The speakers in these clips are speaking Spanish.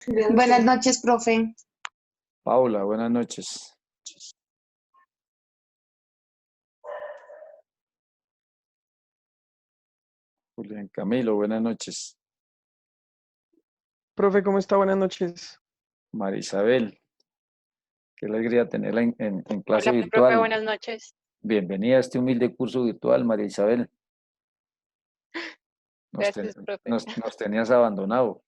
Buenas noches, profe. Paula, buenas noches. Julián Camilo, buenas noches. Profe, ¿cómo está? Buenas noches. María Isabel, qué alegría tenerla en clase Hola, virtual. profe, buenas noches. Bienvenida a este humilde curso virtual, María Isabel. Gracias, profe. Nos tenías abandonado.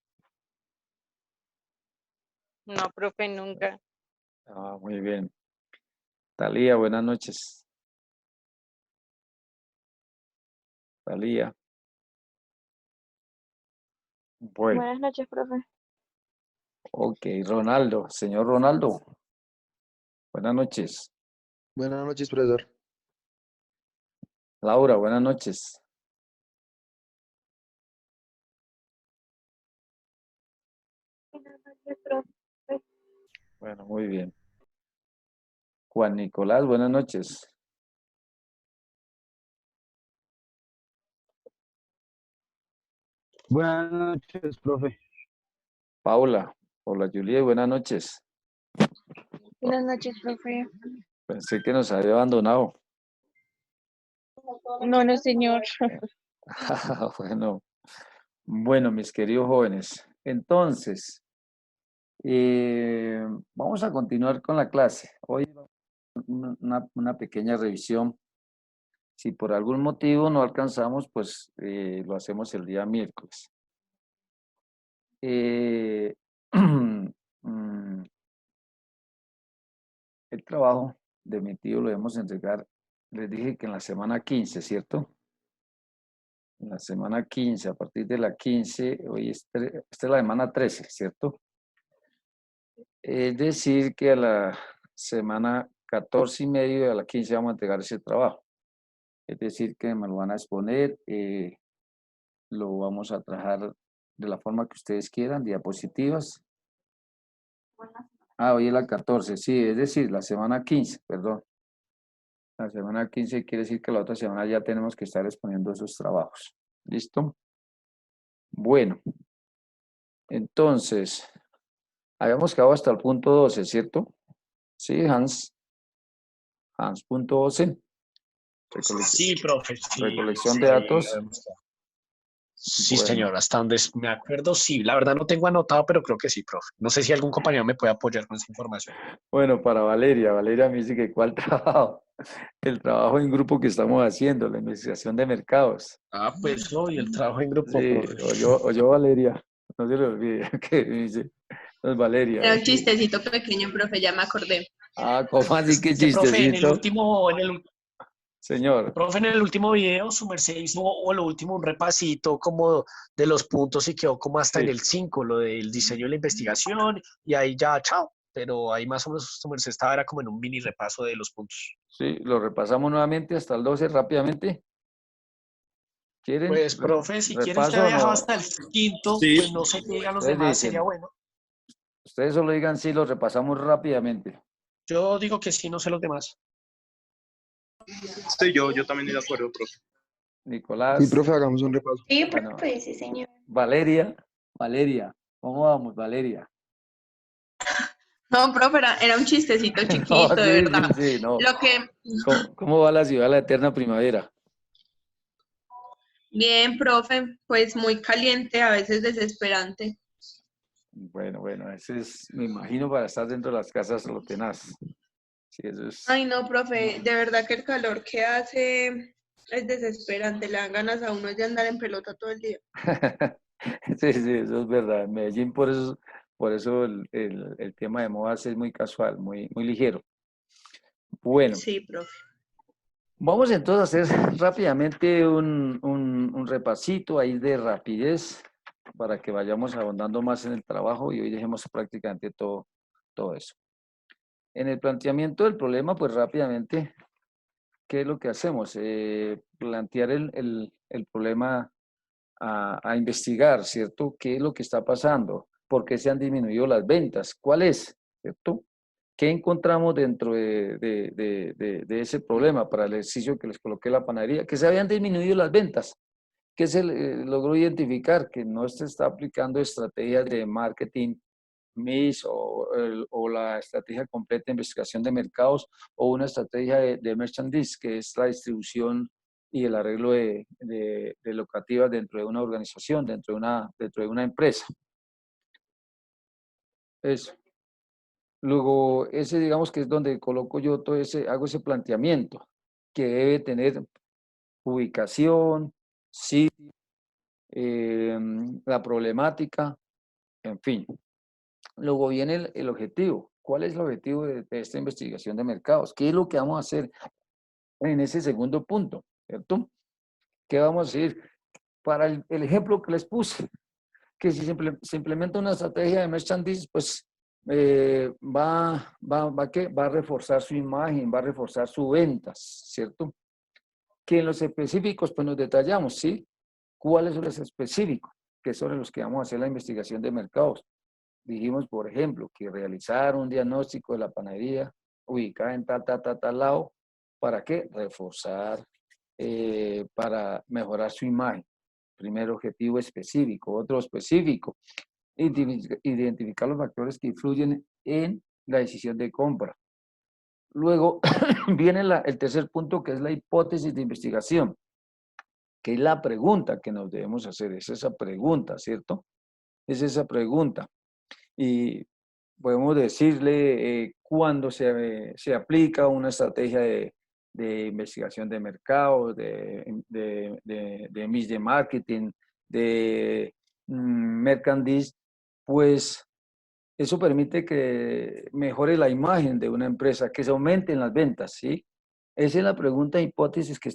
No, profe, nunca. Ah, muy bien. Talía, buenas noches. Talía. Bueno, Buenas noches, profe. ok. Ronaldo, señor Ronaldo. Buenas noches. Buenas noches, profesor. Laura, buenas noches. Buenas noches, profe. Bueno, muy bien. Juan Nicolás, buenas noches. Buenas noches, profe. Paula, hola Juliet, buenas noches. Buenas noches, profe. Pensé que nos había abandonado. No, no, señor. Bueno, mis queridos jóvenes, entonces, vamos a continuar con la clase. Hoy una pequeña revisión. Si por algún motivo no alcanzamos, pues lo hacemos el día miércoles. mm, El trabajo de mi tío lo debemos entregar, les dije que en la semana 15, ¿cierto? En la semana 15, a partir de la 15, hoy esta es la semana 13, ¿cierto? Es decir, que a la semana 14 y medio y a la 15 vamos a entregar ese trabajo. Es decir, que me lo van a exponer, lo vamos a trabajar de la forma que ustedes quieran, diapositivas. Hoy es la 14, sí, es decir, la semana 15, perdón. La semana 15 quiere decir que la otra semana ya tenemos que estar exponiendo esos trabajos. ¿Listo? Bueno, entonces, habíamos quedado hasta el punto 12, ¿cierto? Sí, Hans. Hans, punto 12. Sí, profe. Sí, Recolección sí, de datos. sí, Bueno. señor, hasta donde me acuerdo, sí. La verdad no tengo anotado, pero creo que sí, profe. No sé si algún compañero me puede apoyar con esa información. Bueno, para Valeria. Valeria me dice que ¿cuál trabajo? El trabajo en grupo que estamos haciendo, la investigación de mercados. Ah, pues no, y el trabajo en grupo, Sí, profe. oyó Valeria. No se le olvide que me dice. No es Valeria. Era un chistecito pequeño, profe, ya me acordé. Ah, ¿cómo así que Que, profe, chistecito? Señor. Profe, en el último video, su merced hizo, o lo último, un repasito como de los puntos y quedó como hasta Sí. en el 5, lo del diseño de la investigación, y ahí ya, chao. Pero ahí más o menos su merced estaba era como en un mini repaso de los puntos. Sí, lo repasamos nuevamente hasta el 12 rápidamente. ¿Quieren? Pues, profe, si quiere usted ¿Repaso ha o viajado no? hasta el quinto, Sí. pues no sé qué digan los Ustedes demás, dicen. sería bueno. Ustedes solo digan sí, lo repasamos rápidamente. Yo digo que sí, no sé los demás. Sí, yo también estoy de acuerdo, profe. Nicolás. Sí, profe, hagamos un repaso. Sí, Bueno. profe, sí, señor. Valeria. ¿Cómo vamos, Valeria? No, profe, era un chistecito No, chiquito, de sí, verdad. sí, no. Lo que, ¿Cómo va la ciudad de la eterna primavera? bien, profe, pues muy caliente, a veces desesperante. Bueno, ese es, me imagino, para estar dentro de las casas lo tenaz. Sí, eso es. Ay, no, profe, de verdad que el calor que hace es desesperante, le dan ganas a uno de andar en pelota todo el día. Sí, eso es verdad. En Medellín, por eso el tema de modas es muy casual, muy ligero. Bueno, Sí, profe. vamos entonces a hacer rápidamente un repasito ahí de rapidez para que vayamos ahondando más en el trabajo y hoy dejemos prácticamente todo eso. En el planteamiento del problema, pues rápidamente, ¿qué es lo que hacemos? Plantear el problema a investigar, ¿cierto? ¿Qué es lo que está pasando? ¿Por qué se han disminuido las ventas? ¿Cuál es? ¿Cierto? ¿Qué encontramos dentro de ese problema para el ejercicio que les coloqué la panadería? Que se habían disminuido las ventas. ¿Qué se logró identificar? Que no se está aplicando estrategias de marketing MIS o la estrategia completa de investigación de mercados o una estrategia de merchandise, que es la distribución y el arreglo de locativas dentro de una organización, dentro de una empresa. Eso. Luego, ese digamos que es donde coloco yo todo hago ese planteamiento, que debe tener ubicación, sitio, la problemática, en fin. Luego viene el objetivo. ¿Cuál es el objetivo de esta investigación de mercados? ¿Qué es lo que vamos a hacer en ese segundo punto? ¿Cierto? ¿Qué vamos a hacer? Para el ejemplo que les puse, que si se implementa una estrategia de merchandise, pues va a reforzar su imagen, va a reforzar sus ventas, ¿cierto? Que en los específicos, pues nos detallamos, ¿sí? ¿Cuáles son los específicos? Que son los que vamos a hacer la investigación de mercados. Dijimos, por ejemplo, que realizar un diagnóstico de la panadería ubicada en tal lado. ¿Para qué? Reforzar, para mejorar su imagen. Primer objetivo específico. Otro específico, identificar los factores que influyen en la decisión de compra. Luego viene el tercer punto, que es la hipótesis de investigación, que es la pregunta que nos debemos hacer. Es esa pregunta, ¿cierto? Es esa pregunta. Y podemos decirle cuándo se aplica una estrategia de investigación de mercado, de mix de marketing, de merchandise, pues eso permite que mejore la imagen de una empresa, que se aumenten las ventas, ¿sí? Esa es la pregunta hipótesis que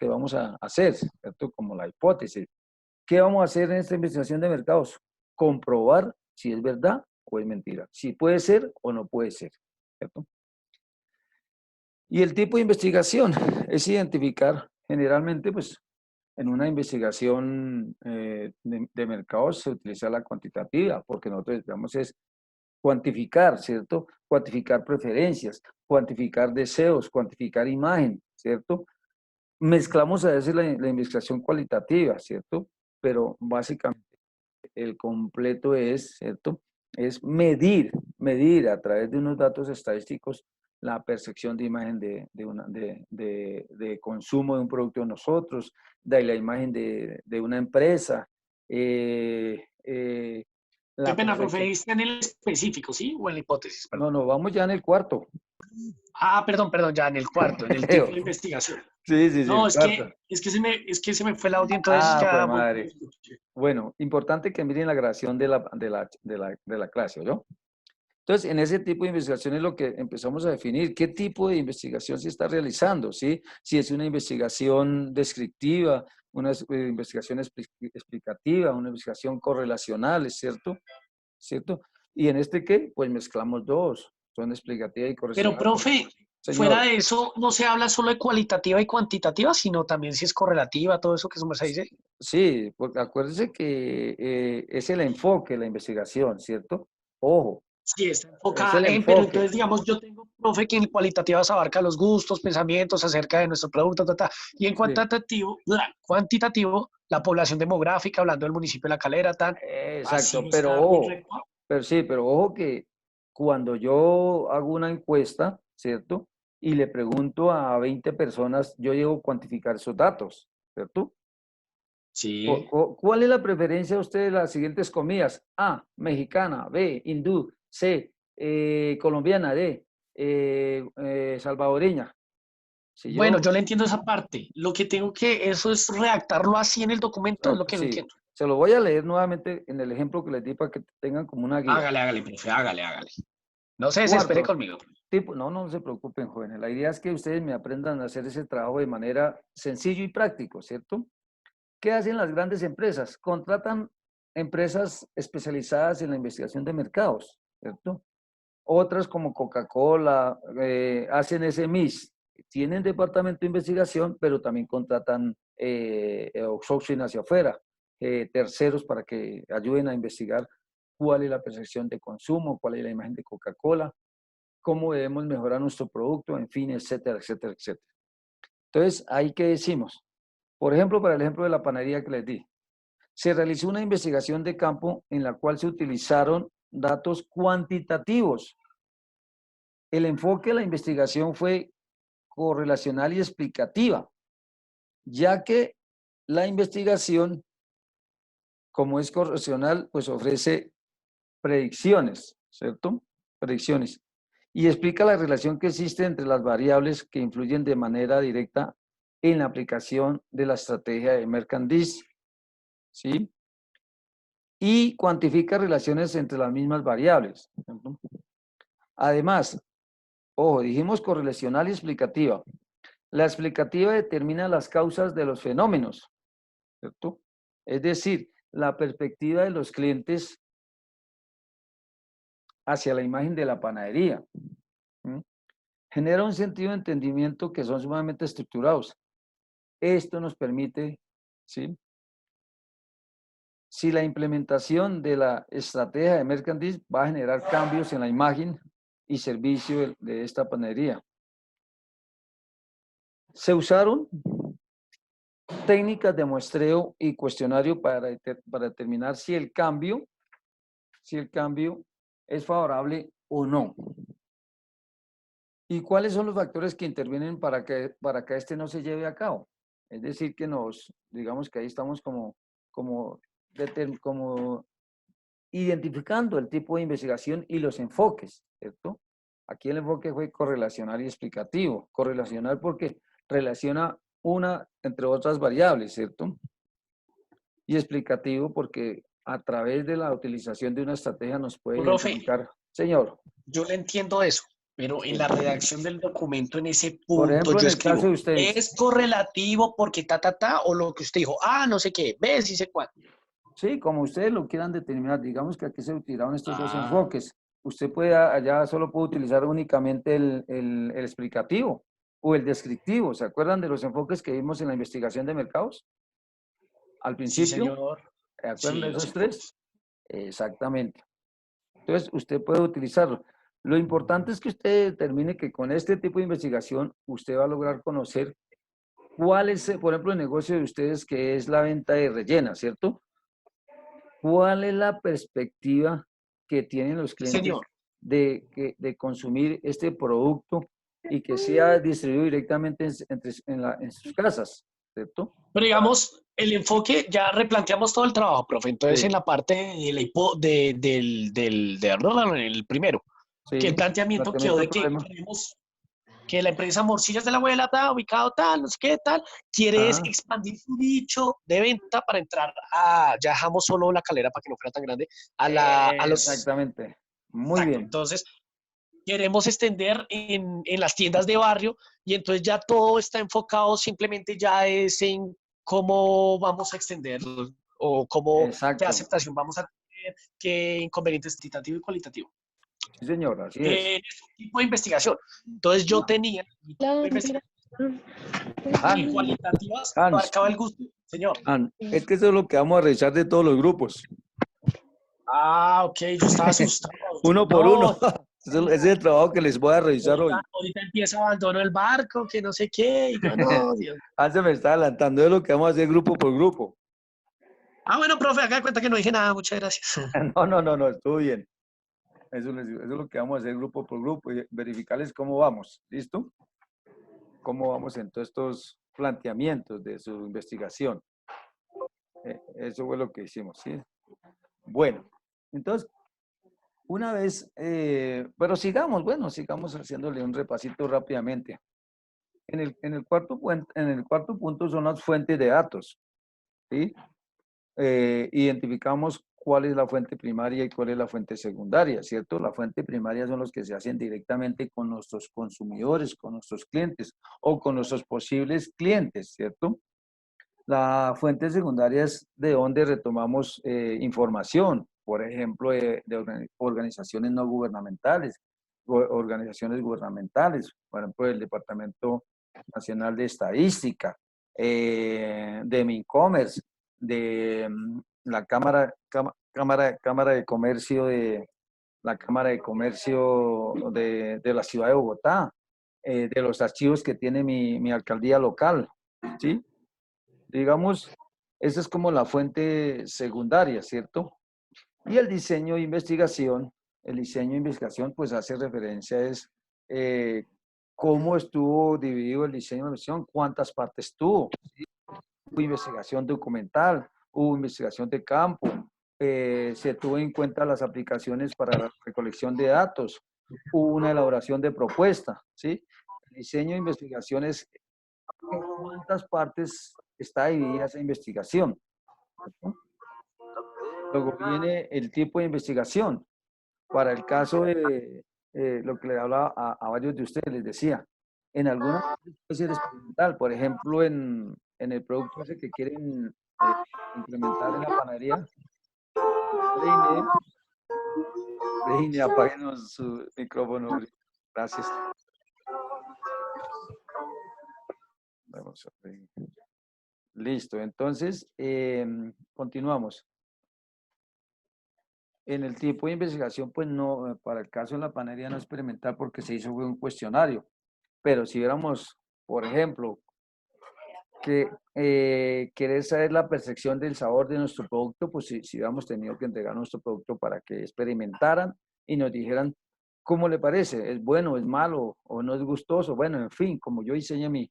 vamos a hacer, ¿cierto? Como la hipótesis. ¿Qué vamos a hacer en esta investigación de mercados? Comprobar si es verdad o es mentira, si puede ser o no puede ser, ¿cierto? Y el tipo de investigación es identificar, generalmente, pues, en una investigación de mercados se utiliza la cuantitativa, porque nosotros, digamos, es cuantificar, ¿cierto? Cuantificar preferencias, cuantificar deseos, cuantificar imagen, ¿cierto? Mezclamos a veces la investigación cualitativa, ¿cierto? Pero básicamente el completo es, ¿cierto? Es medir a través de unos datos estadísticos la percepción de imagen de consumo de un producto de nosotros, de la imagen de una empresa. Qué pena, profe, está en el específico, ¿sí? O en la hipótesis, perdón. No, vamos ya en el cuarto. Ah, perdón, ya en el cuarto, en el tipo de investigación. Sí. No, es que se me fue el audio, entonces pues madre. Bueno, importante que miren la grabación de la clase, ¿no? Entonces, en ese tipo de investigación es lo que empezamos a definir, qué tipo de investigación se está realizando, ¿sí? Si es una investigación descriptiva, una investigación explicativa, una investigación correlacional, ¿es cierto? ¿Cierto? Y en este, ¿qué? Pues mezclamos dos, son explicativa y correlacional. Pero, profe, fuera de eso, no se habla solo de cualitativa y cuantitativa, sino también si es correlativa, todo eso que se dice. Sí, porque acuérdense que es el enfoque de la investigación, ¿cierto? Ojo. Sí, está enfocada pero entonces, digamos, yo tengo, profe, que en cualitativas abarca los gustos, pensamientos acerca de nuestro producto, y en cuantitativo, la población demográfica, hablando del municipio de La Calera, Exacto, pero ojo que cuando yo hago una encuesta, ¿cierto? Y le pregunto a 20 personas, yo llego a cuantificar esos datos, ¿cierto? Sí. ¿Cuál es la preferencia de ustedes de las siguientes comidas? A, mexicana, B, hindú, C, colombiana, D, salvadoreña. Bueno, yo le entiendo esa parte. Lo que tengo que, eso es redactarlo así en el documento, es lo que no entiendo. Se lo voy a leer nuevamente en el ejemplo que les di para que tengan como una guía. Hágale, profe, hágale. No se desespere conmigo. No se preocupen, jóvenes. La idea es que ustedes me aprendan a hacer ese trabajo de manera sencillo y práctico, ¿cierto? ¿Qué hacen las grandes empresas? Contratan empresas especializadas en la investigación de mercados, ¿cierto? Otras como Coca-Cola hacen ese mix. Tienen departamento de investigación, pero también contratan outsourcing hacia afuera, terceros para que ayuden a investigar cuál es la percepción de consumo, cuál es la imagen de Coca-Cola, cómo debemos mejorar nuestro producto, en fin, etcétera, etcétera, etcétera. Entonces, ¿ahí qué decimos? Por ejemplo, para el ejemplo de la panadería que les di, se realizó una investigación de campo en la cual se utilizaron datos cuantitativos. El enfoque de la investigación fue correlacional y explicativa, ya que la investigación, como es correlacional, pues ofrece predicciones, ¿cierto? Predicciones. Y explica la relación que existe entre las variables que influyen de manera directa en la aplicación de la estrategia de Mercandis, ¿sí? Y cuantifica relaciones entre las mismas variables, ¿cierto? Además, ojo, dijimos correlacional y explicativa. La explicativa determina las causas de los fenómenos, ¿cierto? Es decir, la perspectiva de los clientes hacia la imagen de la panadería. Genera un sentido de entendimiento que son sumamente estructurados. Esto nos permite, ¿sí? Si la implementación de la estrategia de Mercandis va a generar cambios en la imagen y servicio de esta panadería. Se usaron técnicas de muestreo y cuestionario para determinar si el cambio es favorable o no. ¿Y cuáles son los factores que intervienen para que este no se lleve a cabo? Es decir, que digamos que ahí estamos como identificando el tipo de investigación y los enfoques, ¿cierto? Aquí el enfoque fue correlacional y explicativo. Correlacional porque relaciona una entre otras variables, ¿cierto? Y explicativo porque a través de la utilización de una estrategia nos puede identificar. Señor. Yo le entiendo eso, pero en la redacción del documento, en ese punto, por ejemplo, yo en el caso de ustedes, ¿es correlativo porque o lo que usted dijo, no sé qué, ves y sé cuál? Sí, como ustedes lo quieran determinar, digamos que aquí se utilizaron estos dos enfoques. Usted allá solo puede utilizar únicamente el explicativo o el descriptivo. ¿Se acuerdan de los enfoques que vimos en la investigación de mercados? Al principio. Sí, señor. ¿Se acuerdan de esos tres? Exactamente. Entonces, usted puede utilizarlo. Lo importante es que usted determine que con este tipo de investigación usted va a lograr conocer cuál es, por ejemplo, el negocio de ustedes, que es la venta de rellena, ¿cierto? ¿Cuál es la perspectiva que tienen los clientes de consumir este producto y que sea distribuido directamente en sus casas, ¿cierto? Pero digamos, el enfoque, ya replanteamos todo el trabajo, profe. Entonces, Sí. en la parte del primero, Sí, que el planteamiento quedó de que queremos que la empresa Morcillas de la Abuela, ubicado tal, no sé qué tal, quiere es expandir su nicho de venta para entrar ya dejamos solo la Calera para que no fuera tan grande, a los... Exactamente, muy bien. Entonces, queremos extender en las tiendas de barrio y entonces ya todo está enfocado, simplemente ya es en cómo vamos a extender o cómo qué aceptación vamos a tener, qué inconvenientes cuantitativo y cualitativo. Sí, señor, así es. Tipo de investigación. Entonces yo tenía mi tipo de investigación y cualitativas abarcaba el gusto, señor. Es que eso es lo que vamos a revisar de todos los grupos. Ok, yo estaba asustado. Uno por uno. Ese es el trabajo que les voy a revisar hoy. Ahorita empieza abandono el barco, que no sé qué. Y yo, no, Dios. Se me está adelantando de lo que vamos a hacer grupo por grupo. Bueno, profe, haga de cuenta que no dije nada. Muchas gracias. No, estuvo bien. Eso es lo que vamos a hacer grupo por grupo y verificarles cómo vamos. ¿Listo? Cómo vamos en todos estos planteamientos de su investigación. Eso fue lo que hicimos, ¿sí? Bueno, entonces, una vez, pero sigamos haciéndole un repasito rápidamente. En el cuarto punto son las fuentes de datos, ¿sí? Identificamos cuál es la fuente primaria y cuál es la fuente secundaria, ¿cierto? La fuente primaria son los que se hacen directamente con nuestros consumidores, con nuestros clientes o con nuestros posibles clientes, ¿cierto? La fuente secundaria es de donde retomamos información, por ejemplo, de organizaciones no gubernamentales, organizaciones gubernamentales, por ejemplo, el Departamento Nacional de Estadística, de Mincommerce, de la Cámara de Comercio de la Ciudad de Bogotá, de los archivos que tiene mi alcaldía local, ¿sí? Digamos, esa es como la fuente secundaria, ¿cierto? Y el diseño de investigación pues hace referencia es cómo estuvo dividido el diseño de investigación, cuántas partes tuvo. ¿Sí? Hubo investigación documental, hubo investigación de campo, se tuvo en cuenta las aplicaciones para la recolección de datos, hubo una elaboración de propuesta, ¿sí? El diseño de investigación es en cuántas partes está dividida esa investigación. ¿Cierto? Luego viene el tipo de investigación. Para el caso de lo que le hablaba a varios de ustedes, les decía, en algunas puede ser experimental, por ejemplo, en el producto ese que quieren implementar en la panadería. Reine, apáguenos su micrófono. Gracias. Vamos a ver. Listo, entonces continuamos. En el tipo de investigación, pues no, para el caso de la panadería no experimental porque se hizo un cuestionario. Pero si viéramos, por ejemplo, que querer saber la percepción del sabor de nuestro producto, pues si hubiéramos tenido que entregar nuestro producto para que experimentaran y nos dijeran cómo le parece, es bueno, es malo o no es gustoso. Bueno, en fin, como yo diseñé mi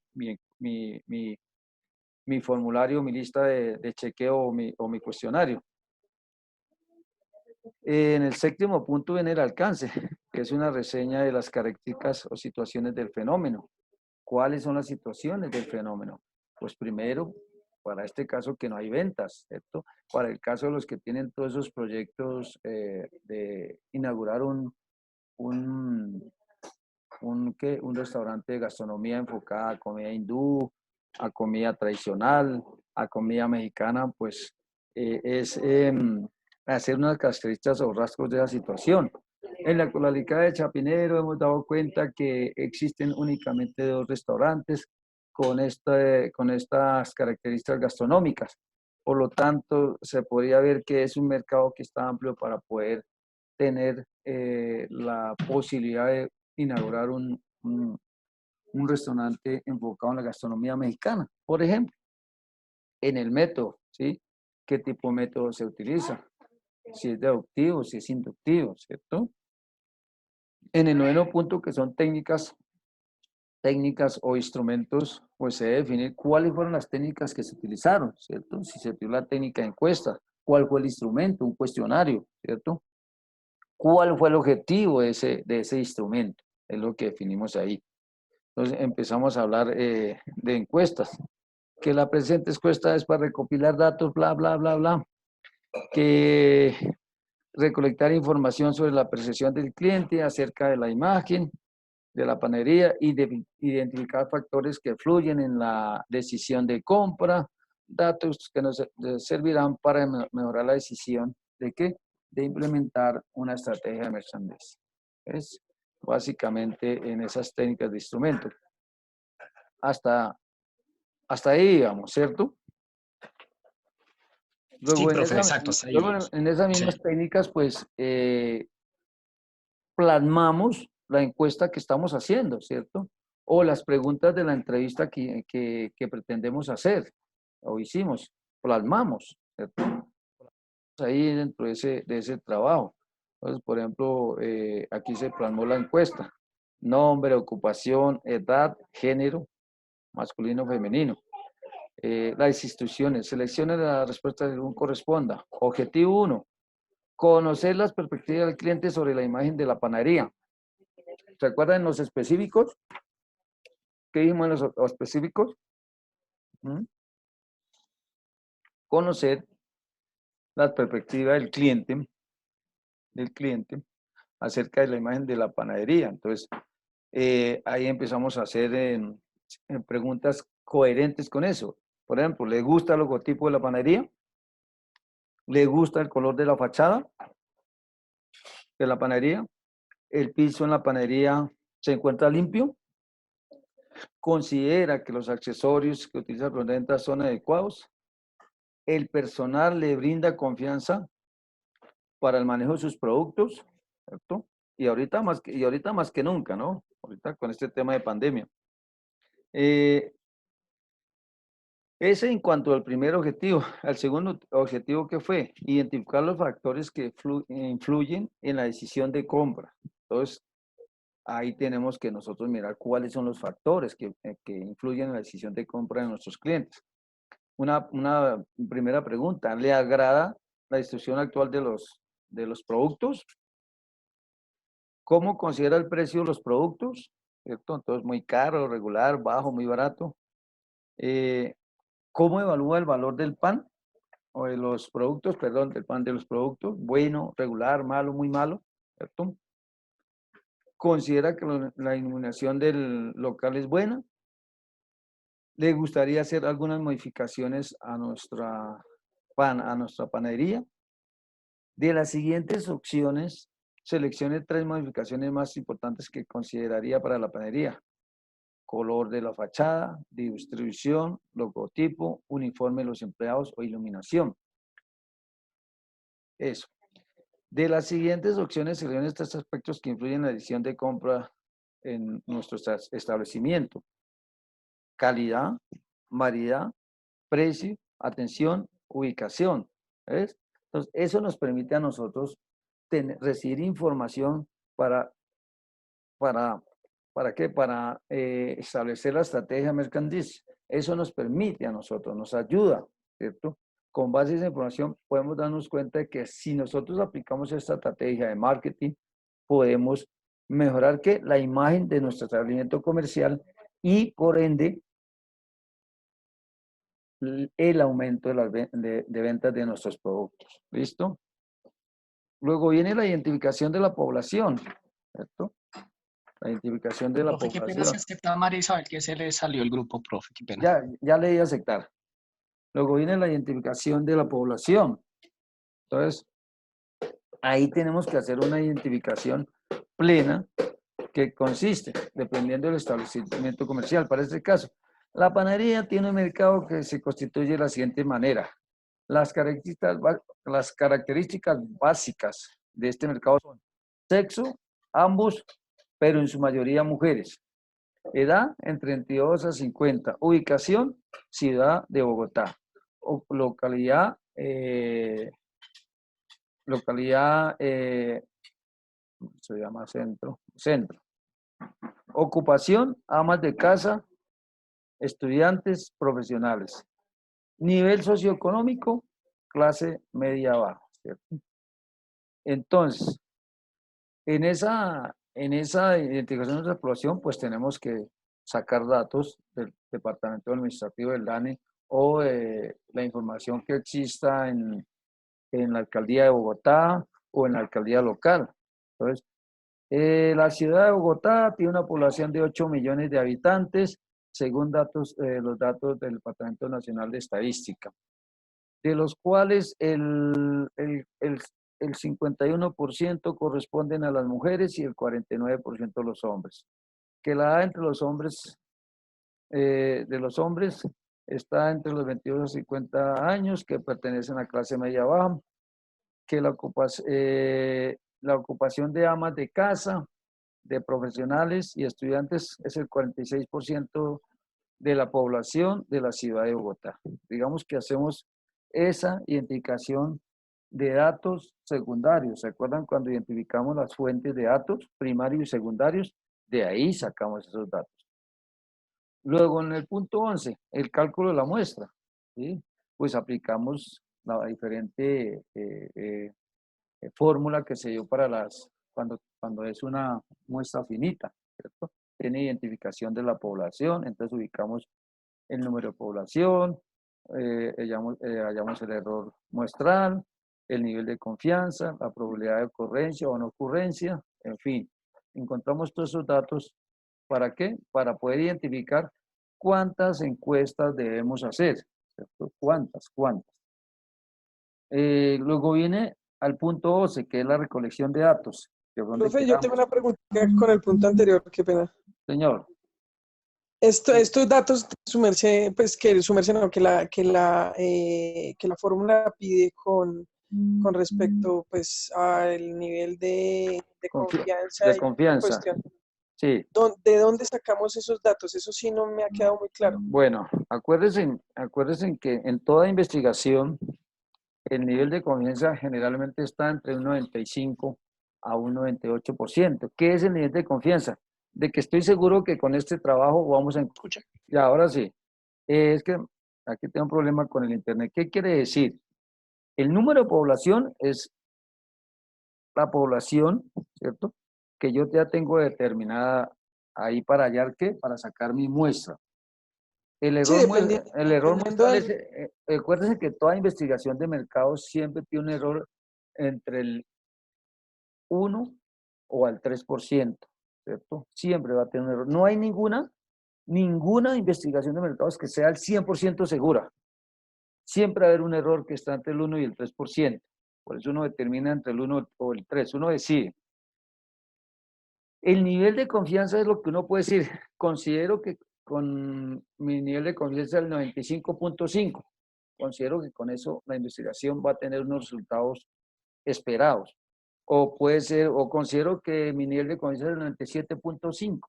formulario, mi lista de chequeo o mi cuestionario. En el séptimo punto viene el alcance, que es una reseña de las características o situaciones del fenómeno. ¿Cuáles son las situaciones del fenómeno? Pues primero, para este caso que no hay ventas, ¿cierto? Para el caso de los que tienen todos esos proyectos de inaugurar un restaurante de gastronomía enfocada a comida hindú, a comida tradicional, a comida mexicana, pues es hacer unas características o rasgos de la situación. En la localidad de Chapinero hemos dado cuenta que existen únicamente 2 restaurantes con estas características gastronómicas. Por lo tanto, se podría ver que es un mercado que está amplio para poder tener la posibilidad de inaugurar un restaurante enfocado en la gastronomía mexicana. Por ejemplo, en el método, ¿sí? ¿Qué tipo de método se utiliza? Si es deductivo, si es inductivo, ¿cierto? En el 9º punto, que son técnicas o instrumentos, pues se debe definir cuáles fueron las técnicas que se utilizaron, ¿cierto? Si se utilizó la técnica de encuesta, cuál fue el instrumento, un cuestionario, ¿cierto? ¿Cuál fue el objetivo de ese instrumento? Es lo que definimos ahí. Entonces empezamos a hablar de encuestas, que la presente encuesta es para recopilar datos, bla, bla, bla, bla, que recolectar información sobre la percepción del cliente acerca de la imagen de la panadería y de identificar factores que fluyen en la decisión de compra, datos que nos servirán para mejorar la decisión de qué, de implementar una estrategia de merchandising. Es básicamente en esas técnicas de instrumento. Hasta ahí, digamos, ¿cierto? Luego, Sí, profe, exacto, hasta ahí vamos. en esas mismas técnicas, pues, plasmamos la encuesta que estamos haciendo, ¿cierto? O las preguntas de la entrevista que pretendemos hacer, o hicimos, plasmamos, ¿cierto? Ahí dentro de ese trabajo. Entonces, por ejemplo, aquí se plasmó la encuesta. Nombre, ocupación, edad, género, masculino, femenino. Las instituciones, seleccione la respuesta según corresponda. Objetivo 1, conocer las perspectivas del cliente sobre la imagen de la panadería. ¿Se acuerdan los específicos? ¿Qué dijimos en los específicos? Conocer la perspectiva del cliente acerca de la imagen de la panadería. Entonces, ahí empezamos a hacer preguntas coherentes con eso. Por ejemplo, ¿le gusta el logotipo de la panadería? ¿Le gusta el color de la fachada de la panadería? ¿El piso en la panadería se encuentra limpio? ¿Considera que los accesorios que utiliza el venta son adecuados? ¿El personal le brinda confianza para el manejo de sus productos? ¿Cierto? Y ahorita más que nunca, ¿no? Ahorita con este tema de pandemia. Ese en cuanto al primer objetivo. Al segundo objetivo, ¿qué fue? Identificar los factores que influyen en la decisión de compra. Entonces, ahí tenemos que nosotros mirar cuáles son los factores que influyen en la decisión de compra de nuestros clientes. Una primera pregunta, ¿le agrada la distribución actual de los productos? ¿Cómo considera el precio de los productos? ¿Cierto? Entonces, muy caro, regular, bajo, muy barato. ¿Cómo evalúa el valor del pan? O de los productos, perdón, del pan de los productos. Bueno, regular, malo, muy malo. ¿Cierto? ¿Considera que la iluminación del local es buena? ¿Le gustaría hacer algunas modificaciones a nuestra panadería? De las siguientes opciones, seleccione 3 modificaciones más importantes que consideraría para la panadería. Color de la fachada, distribución, logotipo, uniforme de los empleados o iluminación. Eso. De las siguientes opciones, seleccione estos aspectos que influyen en la decisión de compra en nuestro establecimiento. Calidad, variedad, precio, atención, ubicación. ¿Ves? Entonces, eso nos permite a nosotros recibir información ¿para qué? Para establecer la estrategia mercantil. Eso nos permite a nosotros, nos ayuda, ¿cierto? Con base a esa información podemos darnos cuenta de que si nosotros aplicamos esta estrategia de marketing, podemos mejorar ¿qué? La imagen de nuestro establecimiento comercial y por ende el aumento de ventas de nuestros productos. ¿Listo? Luego viene la identificación de la población, ¿cierto? La identificación de la Profe, qué pena población. se acepta a María Isabel, que se le salió el grupo, profe, qué pena. Ya le di a aceptar. Luego viene la identificación de la población. Entonces, ahí tenemos que hacer una identificación plena que consiste, dependiendo del establecimiento comercial. Para este caso, la panadería tiene un mercado que se constituye de la siguiente manera. Las características básicas de este mercado son sexo, ambos, pero en su mayoría mujeres. Edad, entre 32 a 50. Ubicación, ciudad de Bogotá. Localidad, se llama centro. Ocupación, amas de casa, estudiantes, profesionales. Nivel socioeconómico, clase media baja, ¿cierto? Entonces, en esa identificación de nuestra población, pues tenemos que sacar datos del Departamento Administrativo del DANE o la información que exista en la Alcaldía de Bogotá o en la Alcaldía local. Entonces, la ciudad de Bogotá tiene una población de 8 millones de habitantes, según los datos del Departamento Nacional de Estadística, de los cuales el 51% corresponden a las mujeres y el 49% a los hombres. Que la edad entre los hombres, está entre los 22 a 50 años, que pertenecen a clase media baja, que la ocupación de amas de casa, de profesionales y estudiantes es el 46% de la población de la ciudad de Bogotá. Digamos que hacemos esa identificación de datos secundarios. ¿Se acuerdan cuando identificamos las fuentes de datos primarios y secundarios? De ahí sacamos esos datos. Luego, en el punto 11, el cálculo de la muestra. ¿Sí? Pues aplicamos la diferente fórmula que se dio para cuando es una muestra finita, ¿cierto? Tiene identificación de la población, entonces ubicamos el número de población, hallamos el error muestral, el nivel de confianza, la probabilidad de ocurrencia o no ocurrencia, en fin, encontramos todos esos datos. ¿Para qué? Para poder identificar cuántas encuestas debemos hacer, ¿cierto? ¿Cuántas? Luego viene al punto 12, que es la recolección de datos. Profe, yo tengo una pregunta con el punto anterior, qué pena. Señor. Estos datos, su merced, pues que su merced no, que la fórmula pide con respecto pues al nivel de confianza. De confianza. Cuestión. Sí. ¿De dónde sacamos esos datos? Eso sí no me ha quedado muy claro. Bueno, acuérdense que en toda investigación el nivel de confianza generalmente está entre un 95 a un 98%. ¿Qué es el nivel de confianza? De que estoy seguro que con este trabajo vamos a escuchar. Y ahora sí, es que aquí tengo un problema con el internet. ¿Qué quiere decir? El número de población es la población, ¿cierto? Que yo ya tengo determinada ahí para hallar qué, para sacar mi muestra. El Sí, error, el error dependiendo muestral es, del... acuérdense que toda investigación de mercado siempre tiene un error entre el 1 o al 3%, ¿cierto? Siempre va a tener un error. No hay ninguna investigación de mercados que sea al 100% segura. Siempre va a haber un error que está entre el 1 y el 3%. Por eso uno determina entre el 1 o el 3. Uno decide. El nivel de confianza es lo que uno puede decir. Considero que con mi nivel de confianza es el 95.5. Considero que con eso la investigación va a tener unos resultados esperados. O puede ser, o considero que mi nivel de confianza es el 97.5.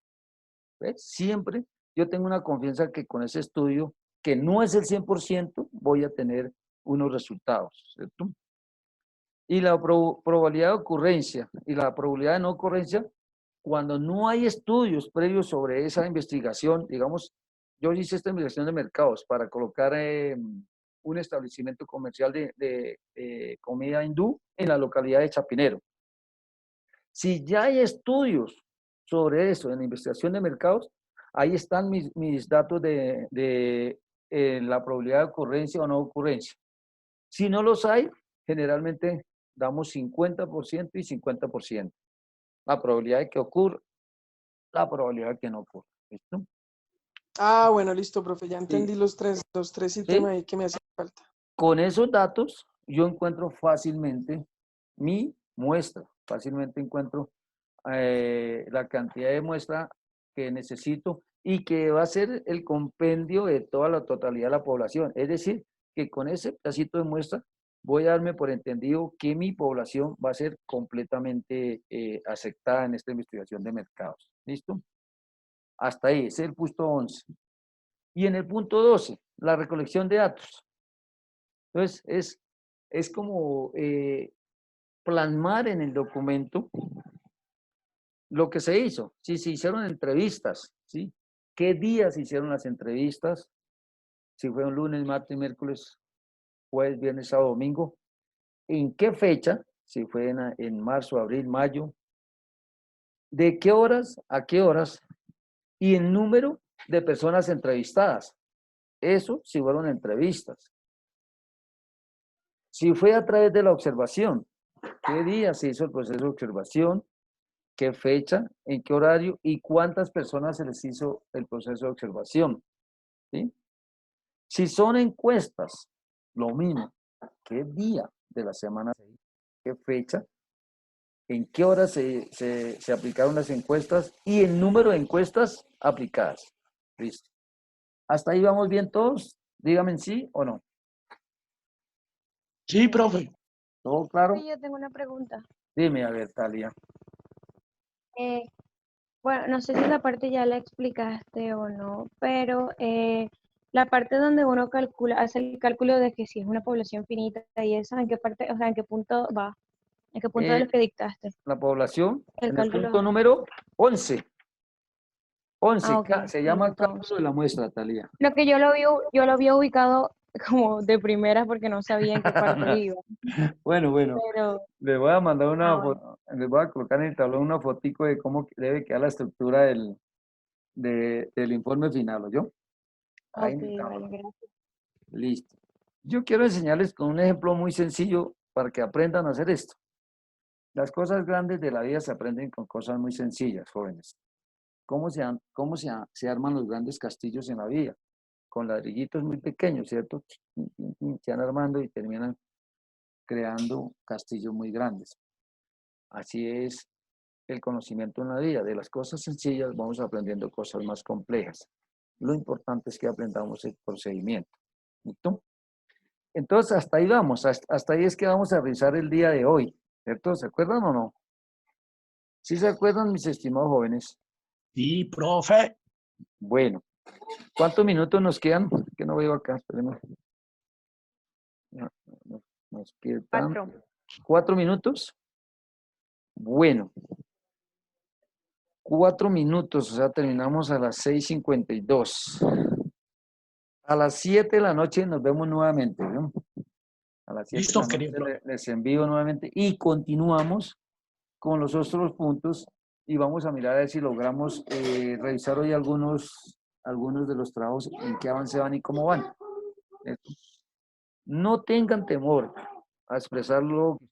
¿Ves? Siempre yo tengo una confianza que con ese estudio, que no es el 100%, voy a tener unos resultados, ¿cierto? Y la probabilidad de ocurrencia y la probabilidad de no ocurrencia, cuando no hay estudios previos sobre esa investigación, digamos, yo hice esta investigación de mercados para colocar un establecimiento comercial de comida hindú en la localidad de Chapinero. Si ya hay estudios sobre eso en la investigación de mercados, ahí están mis datos de la probabilidad de ocurrencia o no ocurrencia. Si no los hay, generalmente damos 50% y 50%. La probabilidad de que ocurra, la probabilidad de que no ocurra. ¿Listo? Ah, bueno, listo, profe. Ya entendí Sí. los tres sistemas ahí que me hacen falta. Con esos datos, yo encuentro fácilmente mi muestra. Fácilmente encuentro la cantidad de muestra que necesito y que va a ser el compendio de toda la totalidad de la población. Es decir, que con ese pedacito de muestra voy a darme por entendido que mi población va a ser completamente aceptada en esta investigación de mercados. ¿Listo? Hasta ahí, ese es el punto 11. Y en el punto 12, la recolección de datos. Entonces, es como plasmar en el documento lo que se hizo. Si se hicieron entrevistas, ¿sí? ¿Qué días se hicieron las entrevistas? Si fue un lunes, martes, miércoles, jueves, viernes, sábado, domingo. ¿En qué fecha? Si fue en marzo, abril, mayo. ¿De qué horas a qué horas? Y el número de personas entrevistadas. Eso si fueron entrevistas. Si fue a través de la observación, ¿qué día se hizo el proceso de observación? ¿Qué fecha? ¿En qué horario? ¿Y cuántas personas se les hizo el proceso de observación? ¿Sí? Si son encuestas, lo mismo. ¿Qué día de la semana? ¿Qué fecha? ¿En qué hora se aplicaron las encuestas? Y el número de encuestas aplicadas. Listo. ¿Hasta ahí vamos bien todos? Díganme sí o no. Sí, profe. ¿Todo claro? Yo tengo una pregunta. Dime, a ver, Talia. Bueno, no sé si esa parte ya la explicaste o no, pero la parte donde uno calcula, hace el cálculo de que si es una población finita y eso, ¿en qué parte, o sea, en qué punto va? ¿En qué punto de los que dictaste? La población, El en el cálculo. punto número 11. 11, Ah, ok. se llama Punto cálculo de la muestra, Talia. Lo que yo lo había ubicado como de primera porque no sabía en qué parte iba. Bueno, Pero, les voy a mandar una bueno. foto, les voy a colocar en el tablón una fotico de cómo debe quedar la estructura del informe final, ¿oyó? Ahí Ok, en el tablón. vale, gracias. Listo. Yo quiero enseñarles con un ejemplo muy sencillo para que aprendan a hacer esto. Las cosas grandes de la vida se aprenden con cosas muy sencillas, jóvenes. ¿Cómo se arman los grandes castillos en la vida? Con ladrillitos muy pequeños, ¿cierto? Se van armando y terminan creando castillos muy grandes. Así es el conocimiento en la vida. De las cosas sencillas vamos aprendiendo cosas más complejas. Lo importante es que aprendamos el procedimiento. ¿Listo? Entonces, hasta ahí vamos. Hasta ahí es que vamos a revisar el día de hoy. ¿Cierto? ¿Se acuerdan o no? ¿Sí se acuerdan, mis estimados jóvenes? Sí, profe. Bueno, ¿cuántos minutos nos quedan? Que no veo acá, espérenme. Nos quedan 4. 4 minutos. Bueno, 4 minutos, o sea, terminamos a las 6:52. A las 7 de la noche nos vemos nuevamente, ¿no? A las 7 Listo, de la querido noche les envío nuevamente y continuamos con los otros puntos y vamos a mirar a ver si logramos revisar hoy algunos de los trabajos, en qué avance van y cómo van. No tengan temor a expresar lo que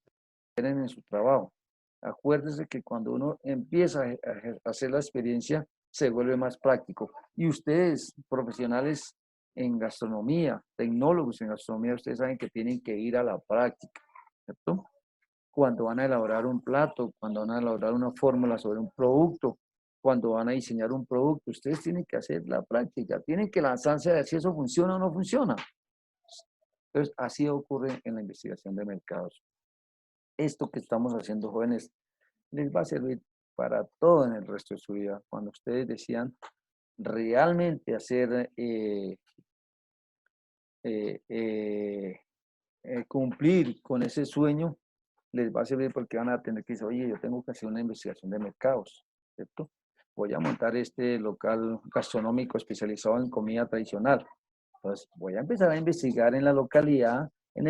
quieren en su trabajo. Acuérdense que cuando uno empieza a hacer la experiencia, se vuelve más práctico. Y ustedes, profesionales en gastronomía, tecnólogos en gastronomía, ustedes saben que tienen que ir a la práctica, ¿cierto? Cuando van a elaborar un plato, cuando van a elaborar una fórmula sobre un producto, cuando van a diseñar un producto, ustedes tienen que hacer la práctica, tienen que lanzarse a ver si eso funciona o no funciona. Entonces, así ocurre en la investigación de mercados. Esto que estamos haciendo, jóvenes, les va a servir para todo en el resto de su vida. Cuando ustedes decidan realmente hacer, cumplir con ese sueño, les va a servir porque van a tener que decir, oye, yo tengo que hacer una investigación de mercados, ¿cierto? Voy a montar este local gastronómico especializado en comida tradicional. Entonces, voy a empezar a investigar en la localidad, en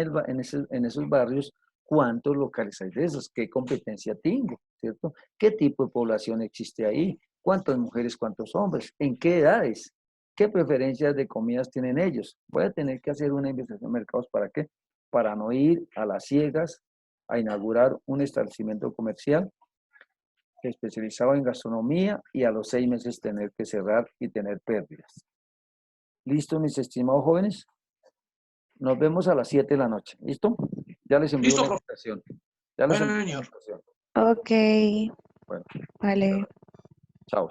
esos barrios, cuántos locales hay de esos, qué competencia tengo, ¿cierto? ¿Qué tipo de población existe ahí? ¿Cuántas mujeres, cuántos hombres? ¿En qué edades? ¿Qué preferencias de comidas tienen ellos? Voy a tener que hacer una investigación de mercados. ¿Para qué? Para no ir a las ciegas a inaugurar un establecimiento comercial especializado en gastronomía y a los 6 meses tener que cerrar y tener pérdidas. ¿Listo, mis estimados jóvenes? Nos vemos a las 7 de la noche. ¿Listo? Ya les envío Listo, la profe. invitación. Ya les Bueno, envío la señor. invitación. Ok, Bueno, vale. chao.